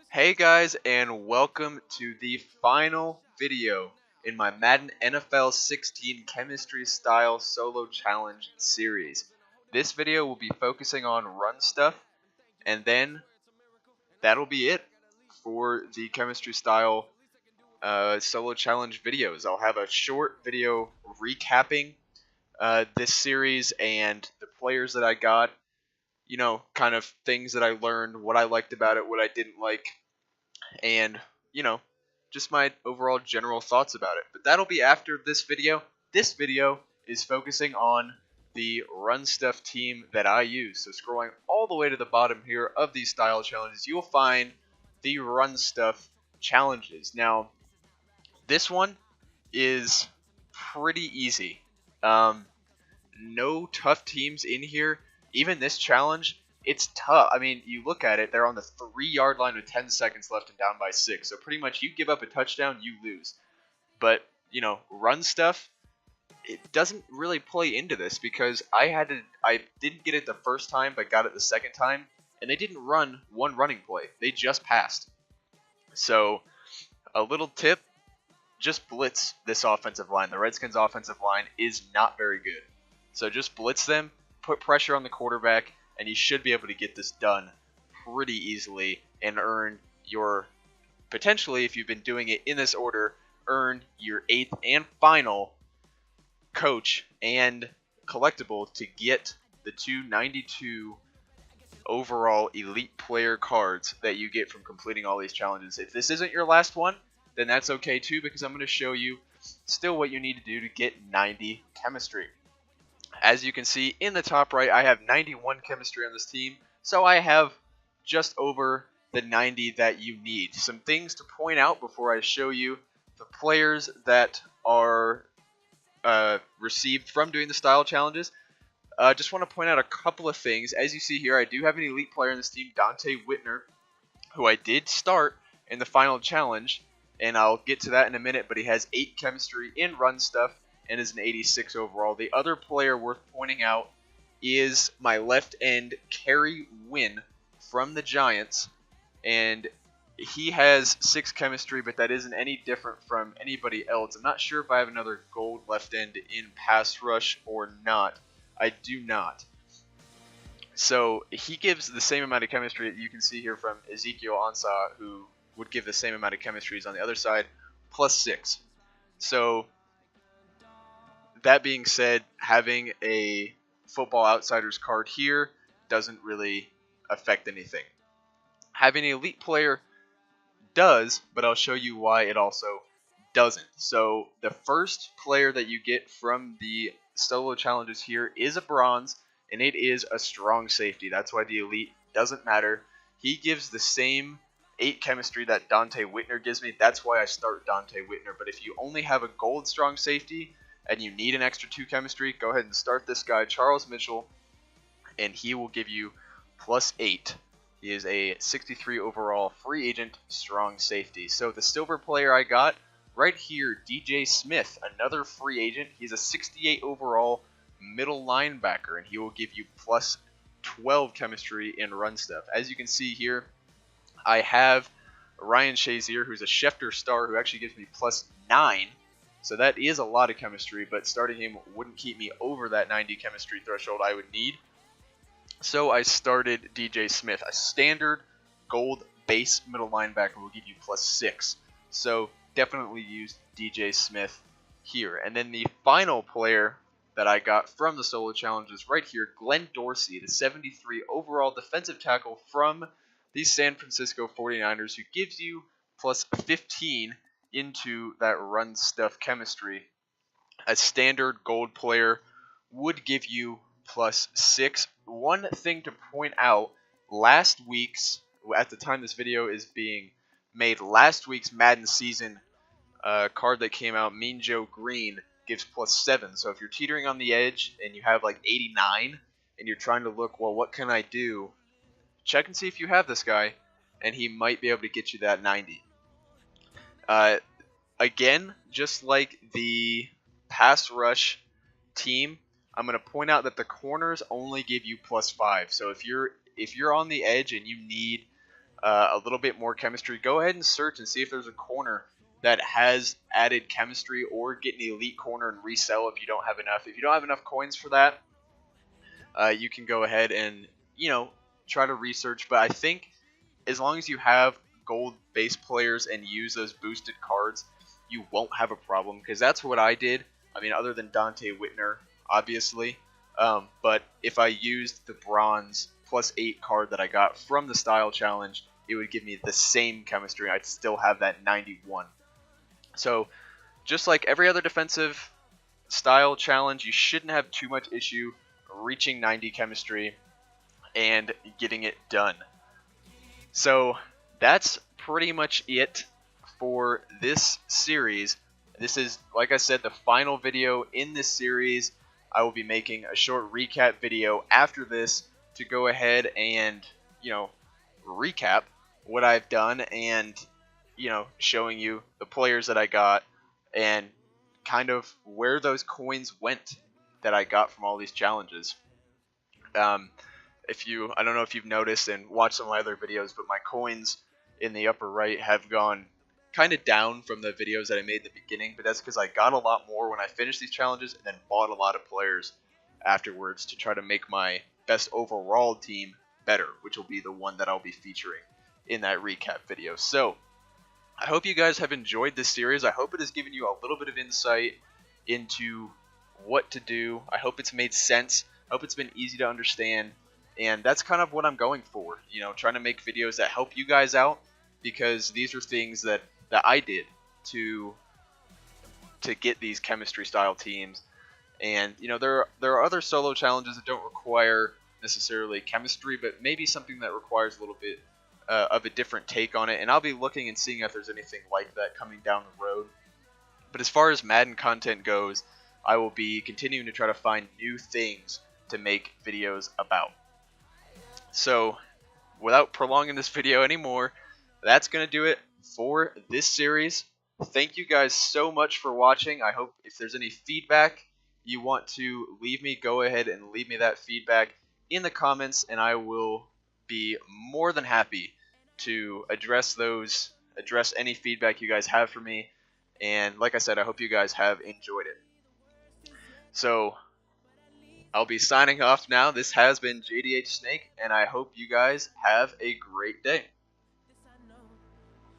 Hey guys, and welcome to the final video in my Madden NFL 16 Chemistry Style Solo Challenge series. This video will be focusing on run stuff, and then that'll be it for the Chemistry Style Solo Challenge videos. I'll have a short video recapping this series and the players that I got, kind of things that I learned, what I liked about it, what I didn't like, and just my overall general thoughts about it. But that'll be after this video. This video is focusing on the run stuff team that I use. So scrolling all the way to the bottom here of these style challenges, you'll find the run stuff challenges. Now, this one is pretty easy. No tough teams in here. Even this challenge, it's tough. I mean, you look at it, they're on the 3-yard line with 10 seconds left and down by 6. So pretty much you give up a touchdown, you lose. But, run stuff, it doesn't really play into this because I didn't get it the first time, but got it the second time. And they didn't run one running play. They just passed. So, a little tip, just blitz this offensive line. The Redskins offensive line is not very good. So just blitz them, put pressure on the quarterback, and you should be able to get this done pretty easily and earn your, potentially, if you've been doing it in this order, earn your 8th and final coach and collectible to get the 292 overall elite player cards that you get from completing all these challenges. If this isn't your last one, then that's okay too, because I'm going to show you still what you need to do to get 90 chemistry. As you can see in the top right, I have 91 chemistry on this team, so I have just over the 90 that you need. Some things to point out before I show you the players that are received from doing the style challenges. Just want to point out a couple of things. As you see here, I do have an elite player in this team, Dante Whitner, who I did start in the final challenge, and I'll get to that in a minute, but he has 8 chemistry in run stuff and is an 86 overall. The other player worth pointing out is my left end, Kerry Wynn, from the Giants, and he has 6 chemistry, but that isn't any different from anybody else. I'm not sure if I have another gold left end in pass rush or not. I do not. So he gives the same amount of chemistry that you can see here from Ezekiel Ansah, who would give the same amount of chemistries on the other side, plus 6. So that being said, having a Football Outsiders card here doesn't really affect anything. Having an elite player does, but I'll show you why it also doesn't. So the first player that you get from the solo challenges here is a bronze, and it is a strong safety. That's why the elite doesn't matter. He gives the same 8 chemistry that Dante Whitner gives me. That's why I start Dante Whitner. But if you only have a gold strong safety and you need an extra 2 chemistry, go ahead and start this guy, Charles Mitchell, and he will give you plus 8. He is a 63 overall free agent strong safety. So the silver player I got right here, Jdhsnake, another free agent. He's a 68 overall middle linebacker, and he will give you plus 12 chemistry in run stuff. As you can see here, I have Ryan Shazier, who's a Schefter star, who actually gives me plus 9. So that is a lot of chemistry, but starting him wouldn't keep me over that 90 chemistry threshold I would need. So I started Jdhsnake. A standard gold base middle linebacker will give you plus 6. So definitely use Jdhsnake here. And then the final player that I got from the solo challenge is right here, Glenn Dorsey, the 73 overall defensive tackle from the San Francisco 49ers, who gives you plus 15 into that run stuff chemistry. A standard gold player would give you plus 6. One thing to point out, last week's, at the time this video is being made, last week's Madden season card that came out, Mean Joe Green, gives plus 7. So if you're teetering on the edge and you have like 89 and you're trying to look, well, what can I do? Check and see if you have this guy, and he might be able to get you that 90. Again, just like the pass rush team, I'm going to point out that the corners only give you plus 5. So if you're on the edge and you need a little bit more chemistry, go ahead and search and see if there's a corner that has added chemistry, or get an elite corner and resell if you don't have enough. If you don't have enough coins for that, you can go ahead and, try to research. But I think as long as you have gold base players and use those boosted cards, you won't have a problem, because that's what I did. I mean, other than Dante Whitner, obviously. But if I used the bronze +8 card that I got from the style challenge, it would give me the same chemistry. I'd still have that 91. So just like every other defensive style challenge, you shouldn't have too much issue reaching 90 chemistry and getting it done. So that's pretty much it for this series. This is, like I said, the final video in this series. I will be making a short recap video after this to go ahead and, recap what I've done, and, showing you the players that I got and kind of where those coins went that I got from all these challenges. I don't know if you've noticed and watched some of my other videos, but my coins in the upper right have gone kind of down from the videos that I made at the beginning, but that's because I got a lot more when I finished these challenges and then bought a lot of players afterwards to try to make my best overall team better, which will be the one that I'll be featuring in that recap video. So I hope you guys have enjoyed this series. I hope it has given you a little bit of insight into what to do. I hope it's made sense. I hope it's been easy to understand. And that's kind of what I'm going for, trying to make videos that help you guys out, because these are things that I did to get these chemistry style teams. And there are other solo challenges that don't require necessarily chemistry, but maybe something that requires a little bit of a different take on it. And I'll be looking and seeing if there's anything like that coming down the road. But as far as Madden content goes, I will be continuing to try to find new things to make videos about. So without prolonging this video anymore, that's going to do it for this series. Thank you guys so much for watching. I hope if there's any feedback you want to leave me, go ahead and leave me that feedback in the comments, and I will be more than happy to address any feedback you guys have for me. And like I said, I hope you guys have enjoyed it. So I'll be signing off now. This has been Jdhsnake, and I hope you guys have a great day.